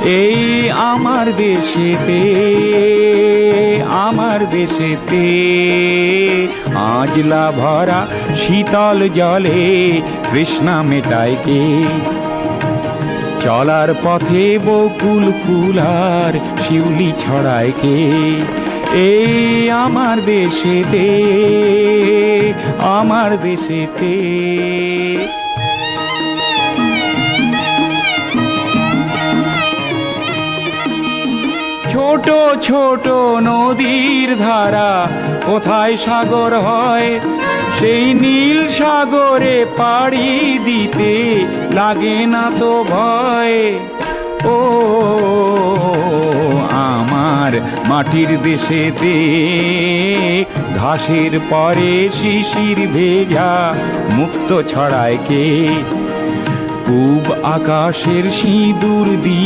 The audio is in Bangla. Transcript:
এই আমার দেশেতে আজলা ভরা শীতল জলে তৃষ্ণা মেটায় কে? চলার পথে বকুল ফুল আর শিউলি ছড়ায় কে? এই আমার দেশেতে ছোট ছোট নদীর ধারা কোথায় সাগর হয়, সেই নীল সাগরে পাড়ি দিতে লাগে না তো ভয়। ও আমার মাটির দেশেতে ঘাসের পরে শিশির ভেজা মুক্ত ছড়ায় কে? পূব আকাশের সিঁদুর দিয়ে